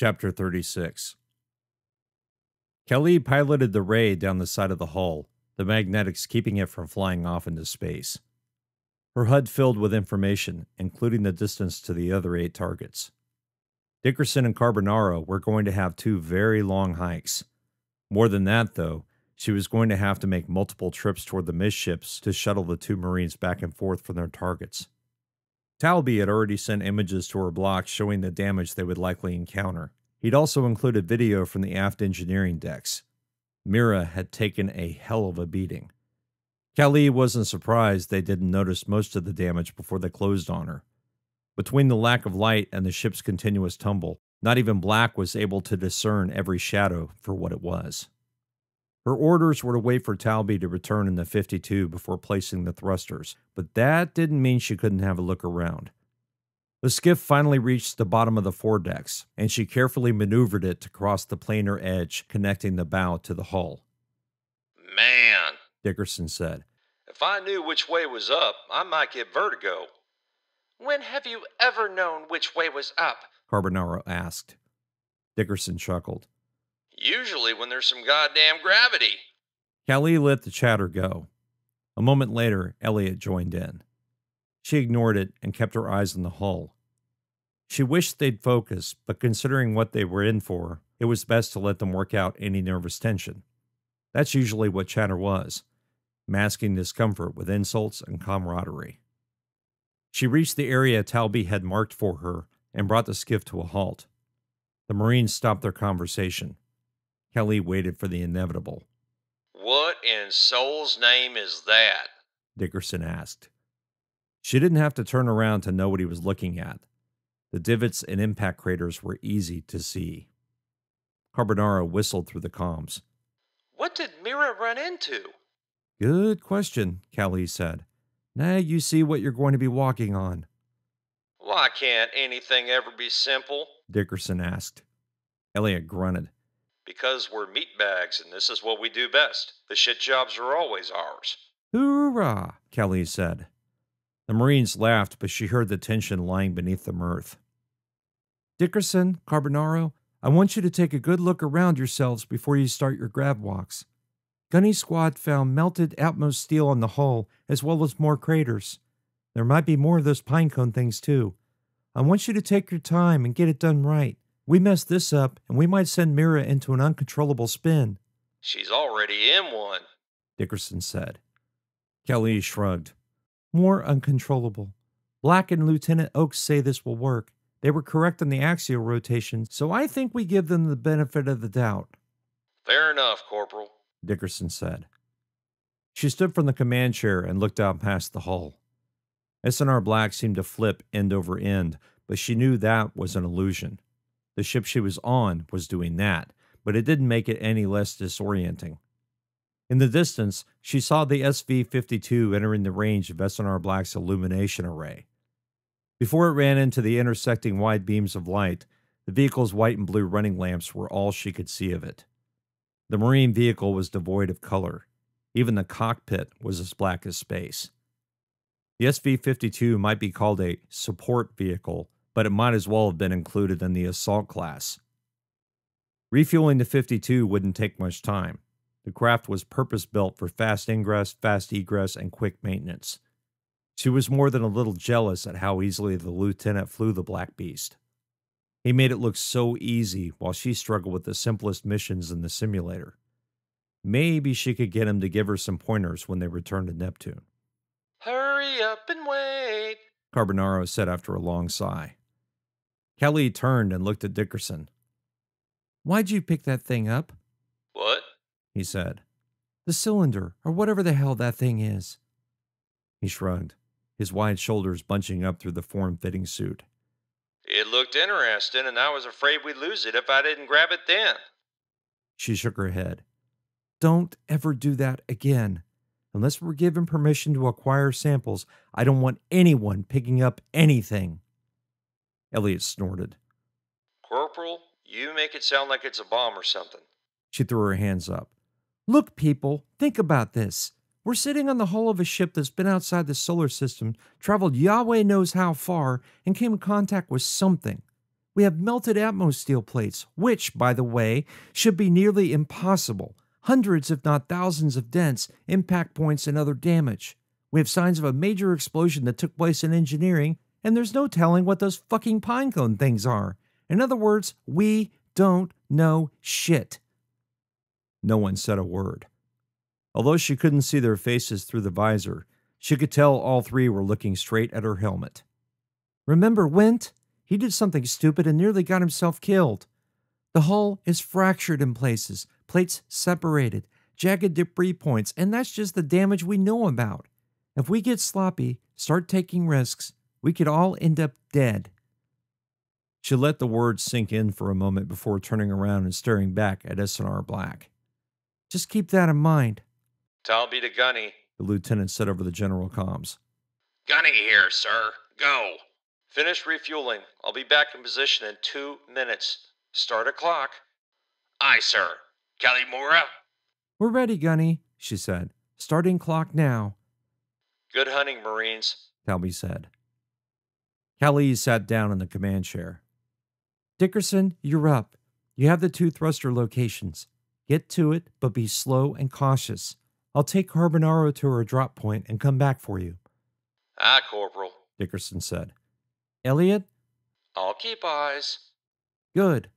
Chapter 36. Kelly piloted the ray down the side of the hull, the magnetics keeping it from flying off into space. Her HUD filled with information, including the distance to the other 8 targets. Dickerson and Carbonaro were going to have 2 very long hikes. More than that, though, she was going to have to make multiple trips toward the midships to shuttle the 2 Marines back and forth from their targets. Talby had already sent images to her block showing the damage they would likely encounter. He'd also included video from the aft engineering decks. Mira had taken a hell of a beating. Kelly wasn't surprised they didn't notice most of the damage before they closed on her. Between the lack of light and the ship's continuous tumble, not even Black was able to discern every shadow for what it was. Her orders were to wait for Talby to return in the 52 before placing the thrusters, but that didn't mean she couldn't have a look around. The skiff finally reached the bottom of the foredecks, and she carefully maneuvered it to cross the planar edge connecting the bow to the hull. "Man," Dickerson said, "if I knew which way was up, I might get vertigo." "When have you ever known which way was up?" Carbonaro asked. Dickerson chuckled. "Usually when there's some goddamn gravity." Kelly let the chatter go. A moment later, Elliot joined in. She ignored it and kept her eyes on the hull. She wished they'd focus, but considering what they were in for, it was best to let them work out any nervous tension. That's usually what chatter was, masking discomfort with insults and camaraderie. She reached the area Talby had marked for her and brought the skiff to a halt. The Marines stopped their conversation. Kelly waited for the inevitable. "What in soul's name is that?" Dickerson asked. She didn't have to turn around to know what he was looking at. The divots and impact craters were easy to see. Carbonaro whistled through the comms. "What did Mira run into?" Good question, Kelly said. Now you see what you're going to be walking on. "Why can't anything ever be simple?" Dickerson asked. Elliot grunted. "Because we're meatbags and this is what we do best. The shit jobs are always ours." Hoorah, Kelly said. The Marines laughed, but she heard the tension lying beneath the mirth. Dickerson, Carbonaro, I want you to take a good look around yourselves before you start your grab walks. Gunny Squad found melted outmost steel on the hull, as well as more craters. There might be more of those pinecone things, too. I want you to take your time and get it done right. We mess this up, and we might send Mira into an uncontrollable spin. "She's already in one," Dickerson said. Kelly shrugged. More uncontrollable. Black and Lieutenant Oakes say this will work. They were correct on the axial rotation, so I think we give them the benefit of the doubt. "Fair enough, Corporal," Dickerson said. She stood from the command chair and looked out past the hull. S&R Black seemed to flip end over end, but she knew that was an illusion. The ship she was on was doing that, but it didn't make it any less disorienting. In the distance, she saw the SV-52 entering the range of S&R Black's illumination array. Before it ran into the intersecting wide beams of light, the vehicle's white and blue running lamps were all she could see of it. The Marine vehicle was devoid of color. Even the cockpit was as black as space. The SV-52 might be called a support vehicle, but it might as well have been included in the assault class. Refueling the 52 wouldn't take much time. The craft was purpose-built for fast ingress, fast egress, and quick maintenance. She was more than a little jealous at how easily the lieutenant flew the Black Beast. He made it look so easy while she struggled with the simplest missions in the simulator. Maybe she could get him to give her some pointers when they returned to Neptune. "Hurry up and wait," Carbonaro said after a long sigh. Kelly turned and looked at Dickerson. Why'd you pick that thing up? "What?" He said. The cylinder, or whatever the hell that thing is. He shrugged, his wide shoulders bunching up through the form-fitting suit. "It looked interesting, and I was afraid we'd lose it if I didn't grab it then." She shook her head. Don't ever do that again. Unless we're given permission to acquire samples, I don't want anyone picking up anything. Elliot snorted. "Corporal, you make it sound like it's a bomb or something." She threw her hands up. Look, people, think about this. We're sitting on the hull of a ship that's been outside the solar system, traveled Yahweh knows how far, and came in contact with something. We have melted Atmos steel plates, which, by the way, should be nearly impossible. Hundreds, if not thousands, of dents, impact points, and other damage. We have signs of a major explosion that took place in engineering, and there's no telling what those fucking pinecone things are. In other words, we don't know shit. No one said a word. Although she couldn't see their faces through the visor, she could tell all three were looking straight at her helmet. Remember Wint? He did something stupid and nearly got himself killed. The hull is fractured in places, plates separated, jagged debris points, and that's just the damage we know about. If we get sloppy, start taking risks, we could all end up dead. She let the words sink in for a moment before turning around and staring back at S&R Black. Just keep that in mind. Talby to Gunny. The lieutenant said over the general comms. Gunny here, sir. Go. Finish refueling. I'll be back in position in 2 minutes. Start a clock. Aye, sir. Kelly Mira? We're ready, Gunny, she said. Starting clock now. Good hunting, Marines. Talby said. Callie sat down in the command chair. Dickerson, you're up. You have the 2 thruster locations. Get to it, but be slow and cautious. I'll take Carbonaro to her drop point and come back for you. Aye, Corporal. Dickerson said. Elliot? I'll keep eyes. Good.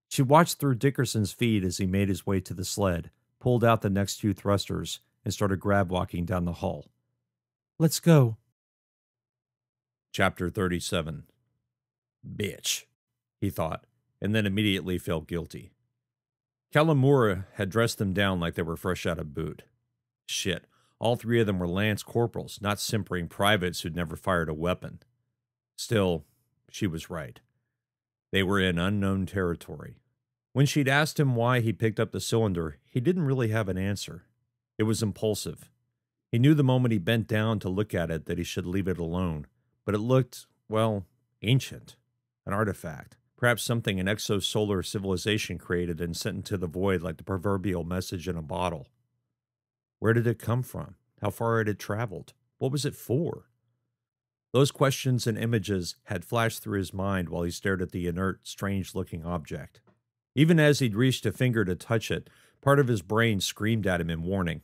She watched through Dickerson's feed as he made his way to the sled, pulled out the next 2 thrusters, and started grab-walking down the hull. Let's go. Chapter 37. Bitch, he thought, and then immediately felt guilty. Kalamura had dressed them down like they were fresh out of boot. Shit, all 3 of them were lance corporals, not simpering privates who'd never fired a weapon. Still, she was right. They were in unknown territory. When she'd asked him why he picked up the cylinder, he didn't really have an answer. It was impulsive. He knew the moment he bent down to look at it that he should leave it alone, but it looked, well, ancient, an artifact, perhaps something an exosolar civilization created and sent into the void like the proverbial message in a bottle. Where did it come from? How far had it traveled? What was it for? Those questions and images had flashed through his mind while he stared at the inert, strange-looking object. Even as he'd reached a finger to touch it, part of his brain screamed at him in warning.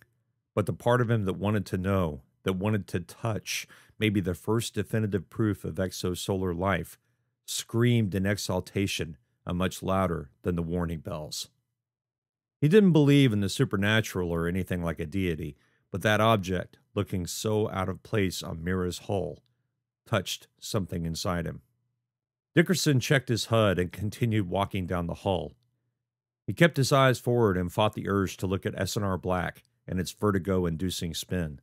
But the part of him that wanted to know, that wanted to touch, maybe the first definitive proof of exosolar life, screamed in exaltation, much louder than the warning bells. He didn't believe in the supernatural or anything like a deity, but that object, looking so out of place on Mira's hull, touched something inside him. Dickerson checked his HUD and continued walking down the hull. He kept his eyes forward and fought the urge to look at S&R Black and its vertigo-inducing spin.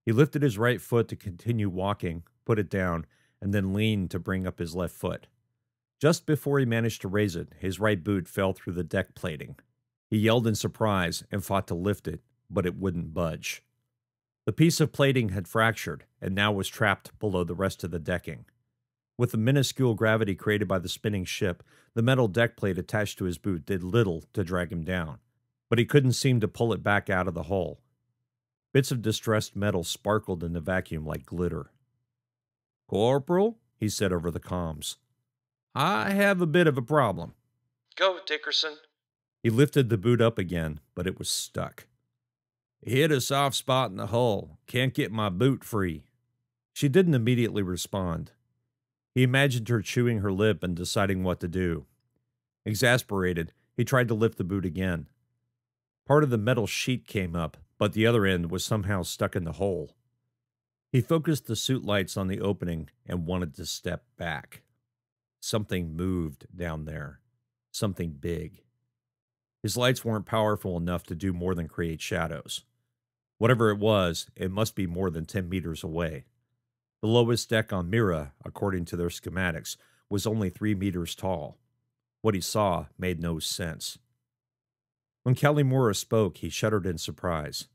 He lifted his right foot to continue walking, put it down, and then leaned to bring up his left foot. Just before he managed to raise it, his right boot fell through the deck plating. He yelled in surprise and fought to lift it, but it wouldn't budge. The piece of plating had fractured and now was trapped below the rest of the decking. With the minuscule gravity created by the spinning ship, the metal deck plate attached to his boot did little to drag him down, but he couldn't seem to pull it back out of the hull. Bits of distressed metal sparkled in the vacuum like glitter. "Corporal," he said over the comms, "I have a bit of a problem." Go, Dickerson. He lifted the boot up again, but it was stuck. "Hit a soft spot in the hull. Can't get my boot free." She didn't immediately respond. He imagined her chewing her lip and deciding what to do. Exasperated, he tried to lift the boot again. Part of the metal sheet came up, but the other end was somehow stuck in the hole. He focused the suit lights on the opening and wanted to step back. Something moved down there. Something big. His lights weren't powerful enough to do more than create shadows. Whatever it was, it must be more than 10 meters away. The lowest deck on Mira, according to their schematics, was only 3 meters tall. What he saw made no sense. When Kalimura spoke, he shuddered in surprise.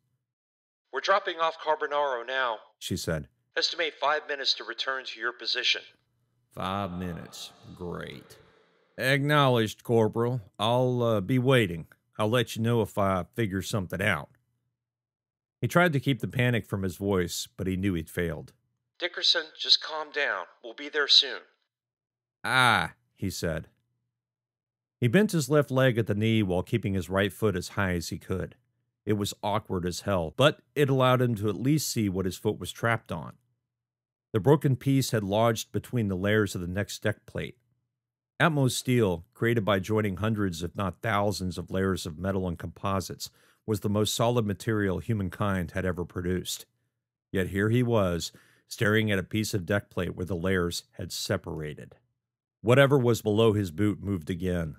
We're dropping off Carbonaro now. She said. Estimate 5 minutes to return to your position. 5 minutes. Great. Acknowledged, Corporal. I'll be waiting. I'll let you know if I figure something out. He tried to keep the panic from his voice, but he knew he'd failed. Dickerson, just calm down. We'll be there soon. Ah, he said. He bent his left leg at the knee while keeping his right foot as high as he could. It was awkward as hell, but it allowed him to at least see what his foot was trapped on. The broken piece had lodged between the layers of the next deck plate. Atmos steel, created by joining hundreds if not thousands of layers of metal and composites, was the most solid material humankind had ever produced. Yet here he was, staring at a piece of deck plate where the layers had separated. Whatever was below his boot moved again.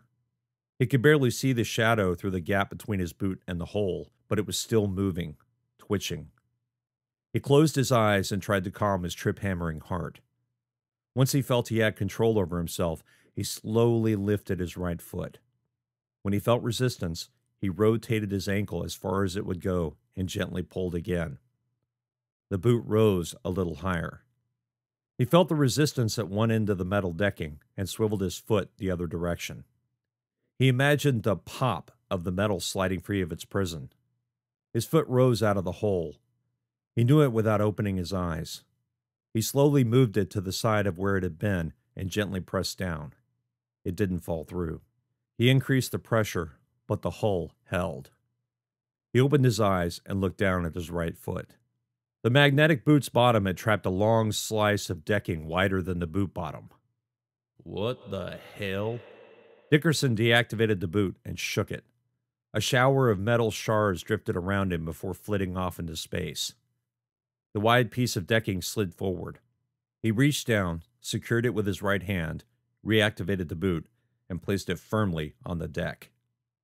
He could barely see the shadow through the gap between his boot and the hole, but it was still moving, twitching. He closed his eyes and tried to calm his trip-hammering heart. Once he felt he had control over himself, he slowly lifted his right foot. When he felt resistance, he rotated his ankle as far as it would go and gently pulled again. The boot rose a little higher. He felt the resistance at one end of the metal decking and swiveled his foot the other direction. He imagined the pop of the metal sliding free of its prison. His foot rose out of the hole. He knew it without opening his eyes. He slowly moved it to the side of where it had been and gently pressed down. It didn't fall through. He increased the pressure, but the hull held. He opened his eyes and looked down at his right foot. The magnetic boot's bottom had trapped a long slice of decking wider than the boot bottom. What the hell? Dickerson deactivated the boot and shook it. A shower of metal shards drifted around him before flitting off into space. The wide piece of decking slid forward. He reached down, secured it with his right hand, reactivated the boot, and placed it firmly on the deck.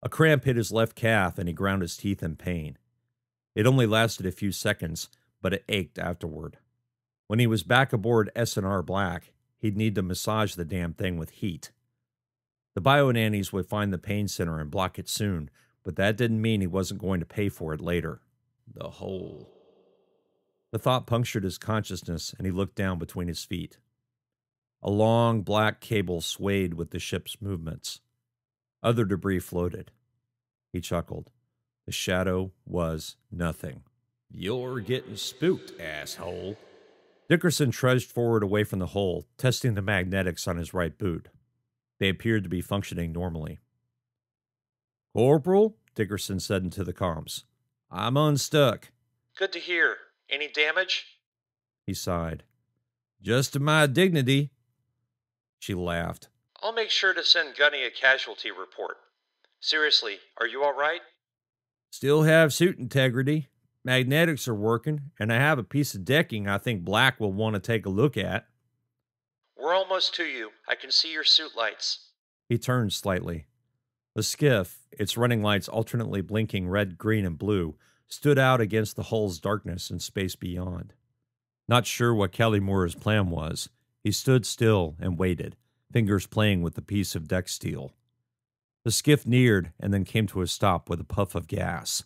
A cramp hit his left calf and he ground his teeth in pain. It only lasted a few seconds, but it ached afterward. When he was back aboard S&R Black, he'd need to massage the damn thing with heat. The bio-nannies would find the pain center and block it soon, but that didn't mean he wasn't going to pay for it later. The hole. The thought punctured his consciousness, and he looked down between his feet. A long black cable swayed with the ship's movements. Other debris floated. He chuckled. The shadow was nothing. You're getting spooked, asshole. Dickerson trudged forward away from the hole, testing the magnetics on his right boot. They appeared to be functioning normally. Corporal, Dickerson said into the comms, I'm unstuck. Good to hear. Any damage? He sighed. Just to my dignity. She laughed. I'll make sure to send Gunny a casualty report. Seriously, are you all right? Still have suit integrity. Magnetics are working, and I have a piece of decking I think Black will want to take a look at. We're almost to you. I can see your suit lights. He turned slightly. The skiff, its running lights alternately blinking red, green, and blue, stood out against the hull's darkness and space beyond. Not sure what Kelly Moore's plan was, he stood still and waited, fingers playing with the piece of deck steel. The skiff neared and then came to a stop with a puff of gas.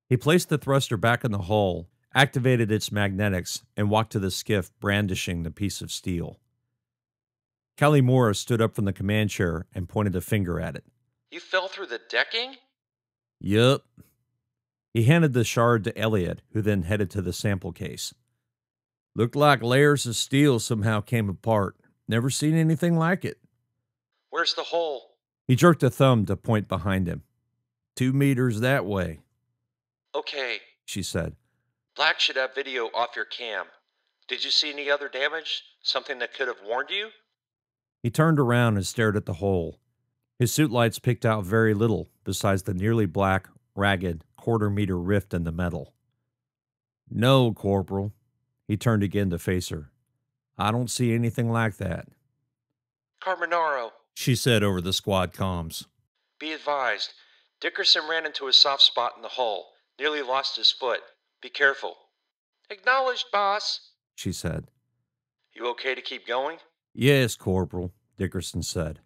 He placed the thruster back in the hull, activated its magnetics, and walked to the skiff, brandishing the piece of steel. Kelly Moore stood up from the command chair and pointed a finger at it. You fell through the decking? Yup. He handed the shard to Elliot, who then headed to the sample case. Looked like layers of steel somehow came apart. Never seen anything like it. Where's the hole? He jerked a thumb to point behind him. 2 meters that way. Okay, She said. Black should have video off your cam. Did you see any other damage? Something that could have warned you? He turned around and stared at the hole. His suit lights picked out very little besides the nearly black, ragged, quarter-meter rift in the metal. No, Corporal. He turned again to face her. I don't see anything like that. Carmenaro, She said over the squad comms. be advised. Dickerson ran into a soft spot in the hull. Nearly lost his foot. Be careful. Acknowledged, boss. She said. You okay to keep going? Yes, Corporal, Dickerson said.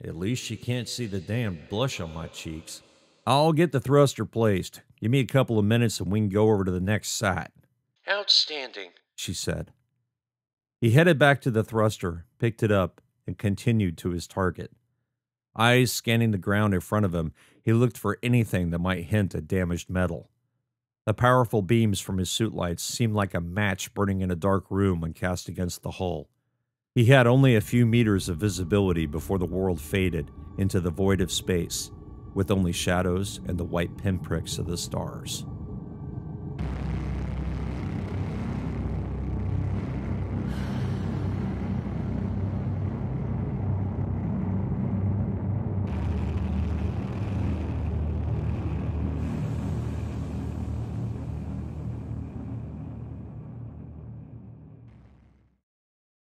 At least she can't see the damn blush on my cheeks. I'll get the thruster placed. Give me a couple of minutes and we can go over to the next site. Outstanding, She said. He headed back to the thruster, picked it up, and continued to his target. Eyes scanning the ground in front of him, he looked for anything that might hint at damaged metal. The powerful beams from his suit lights seemed like a match burning in a dark room when cast against the hull. He had only a few meters of visibility before the world faded into the void of space, with only shadows and the white pinpricks of the stars.